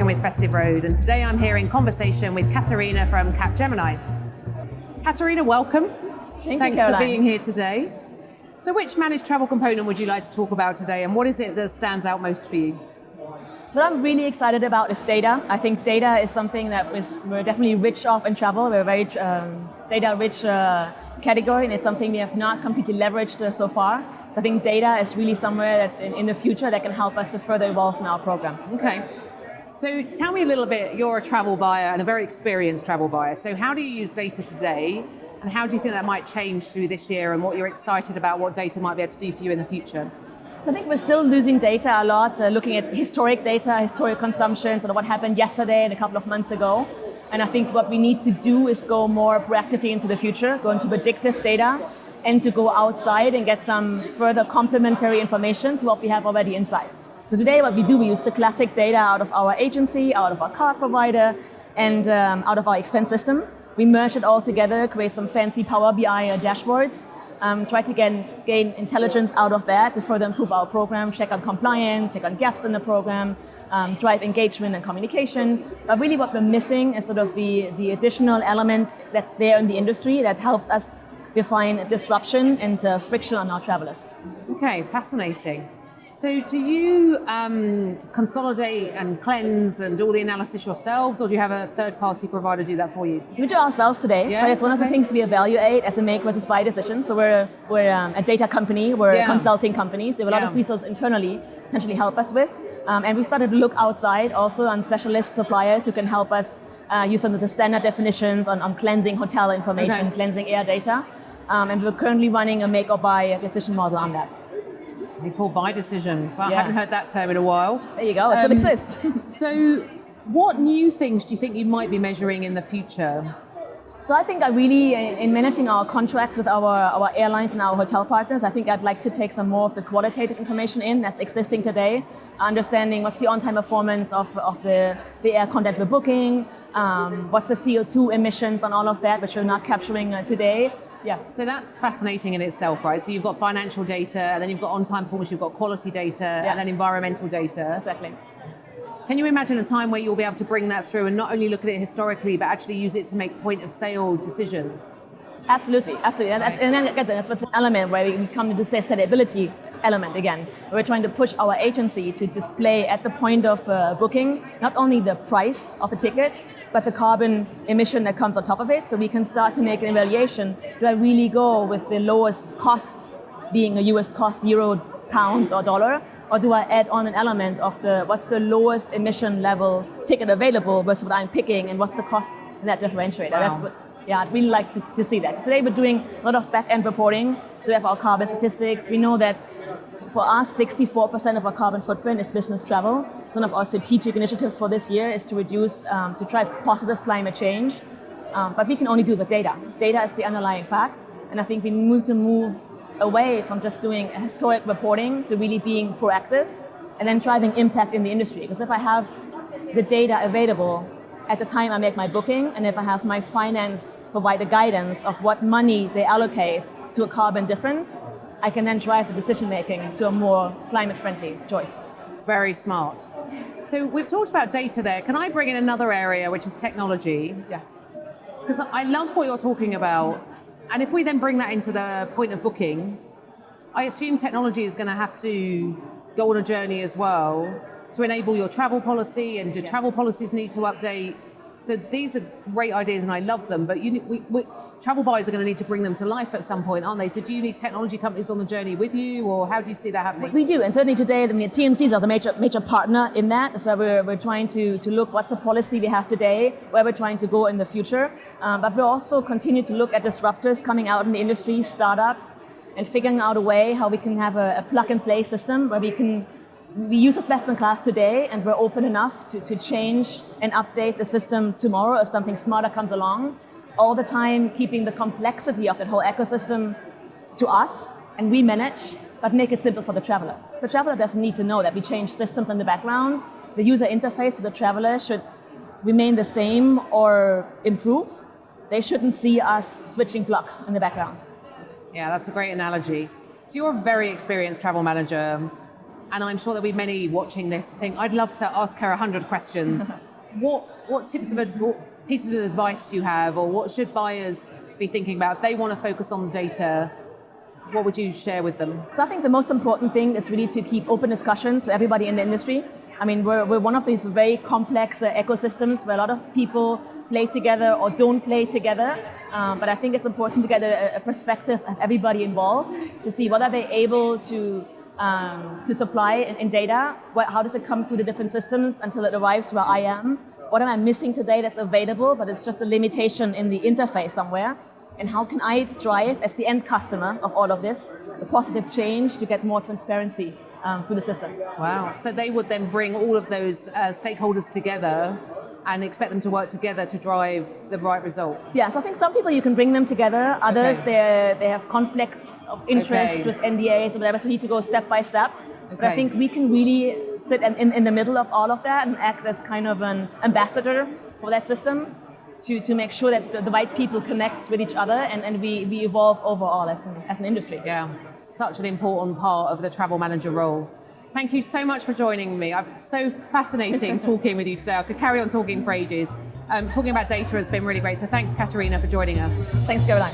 working with Festive Road, and today I'm here in conversation with Katharina from Capgemini. Katharina, welcome. Thanks for being here today. So which managed travel component would you like to talk about today, and what is it that stands out most for you? So what I'm really excited about is data. I think data is something that we're definitely rich of in travel. We're a very data-rich category, and it's something we have not completely leveraged so far. So I think data is really somewhere that in the future that can help us to further evolve in our program. Okay. So tell me a little bit, you're a travel buyer and a very experienced travel buyer. So how do you use data today, and how do you think that might change through this year, and what you're excited about what data might be able to do for you in the future? So I think we're still losing data a lot, looking at historic data, historic consumption, sort of what happened yesterday and a couple of months ago. And I think what we need to do is go more proactively into the future, go into predictive data, and to go outside and get some further complementary information to what we have already inside. So today what we do, we use the classic data out of our agency, out of our card provider, and out of our expense system. We merge it all together, create some fancy Power BI dashboards, try to gain intelligence out of that to further improve our program, check on compliance, check on gaps in the program, drive engagement and communication. But really what we're missing is sort of the additional element that's there in the industry that helps us define disruption and friction on our travelers. Okay, fascinating. So do you consolidate and cleanse and do all the analysis yourselves, or do you have a third-party provider do that for you? So we do it ourselves today, but it's one of the things we evaluate as a make versus buy decision. So we're a data company, we're a consulting company, so we have a lot of resources internally potentially help us with. And we started to look outside also on specialist suppliers who can help us use some of the standard definitions on cleansing hotel information, cleansing air data. And we're currently running a make or buy decision model on that. Make or buy decision. Well, I haven't heard that term in a while. There you go, it still exists. So what new things do you think you might be measuring in the future? So I think in managing our contracts with our airlines and our hotel partners, I think I'd like to take some more of the qualitative information in that's existing today, understanding what's the on-time performance of the air content we're booking, what's the CO2 emissions on all of that, which we're not capturing today. Yeah. So that's fascinating in itself, right? So you've got financial data, and then you've got on-time performance, you've got quality data, and then environmental data. Exactly. Can you imagine a time where you'll be able to bring that through and not only look at it historically, but actually use it to make point-of-sale decisions? Absolutely. And that's what's an element where we come to the sustainability element again. We're trying to push our agency to display at the point of booking not only the price of a ticket, but the carbon emission that comes on top of it. So we can start to make an evaluation. Do I really go with the lowest cost, being a US cost, euro, pound, or dollar? Or do I add on an element of what's the lowest emission level ticket available versus what I'm picking, and what's the cost in that differentiator? Wow. I'd really like to see that. Today we're doing a lot of back-end reporting, so we have our carbon statistics. We know that for us, 64% of our carbon footprint is business travel. So one of our strategic initiatives for this year is to reduce, to drive positive climate change. But we can only do the data. Data is the underlying fact, and I think we need to move away from just doing historic reporting to really being proactive and then driving impact in the industry. Because if I have the data available at the time I make my booking, and if I have my finance provide the guidance of what money they allocate to a carbon difference, I can then drive the decision making to a more climate-friendly choice. It's very smart. So we've talked about data there. Can I bring in another area, which is technology? Yeah. Because I love what you're talking about. And if we then bring that into the point of booking, I assume technology is going to have to go on a journey as well to enable your travel policy, and do travel policies need to update? So these are great ideas and I love them, but travel buyers are going to need to bring them to life at some point, aren't they? So do you need technology companies on the journey with you, or how do you see that happening? We do, and certainly today, TMCs are the major partner in that. That's why we're trying to look what's the policy we have today, where we're trying to go in the future. But we also continue to look at disruptors coming out in the industry, startups, and figuring out a way how we can have a plug-and-play system where we use it best in class today, and we're open enough to change and update the system tomorrow if something smarter comes along, all the time keeping the complexity of that whole ecosystem to us, and we manage, but make it simple for the traveler. The traveler doesn't need to know that we change systems in the background. The user interface for the traveler should remain the same or improve. They shouldn't see us switching blocks in the background. Yeah, that's a great analogy. So you're a very experienced travel manager. and I'm sure there'll be many watching this think, I'd love to ask her 100 questions. What pieces of advice do you have, or what should buyers be thinking about if they want to focus on the data? What would you share with them? So I think the most important thing is really to keep open discussions with everybody in the industry. I mean, we're one of these very complex ecosystems where a lot of people play together or don't play together. But I think it's important to get a perspective of everybody involved to see what are they able to supply in data, how does it come through the different systems until it arrives where I am? What am I missing today that's available, but it's just a limitation in the interface somewhere? And how can I drive, as the end customer of all of this, a positive change to get more transparency through the system? Wow. So they would then bring all of those stakeholders together and expect them to work together to drive the right result. Yeah, so I think some people you can bring them together, others they have conflicts of interest with NDAs or whatever, so you need to go step by step. But I think we can really sit in the middle of all of that and act as kind of an ambassador for that system to make sure that the right people connect with each other and we evolve overall as an industry. Yeah, such an important part of the travel manager role. Thank you so much for joining me. It's so fascinating talking with you today. I could carry on talking for ages. Talking about data has been really great. So thanks, Katharina, for joining us. Thanks, Caroline.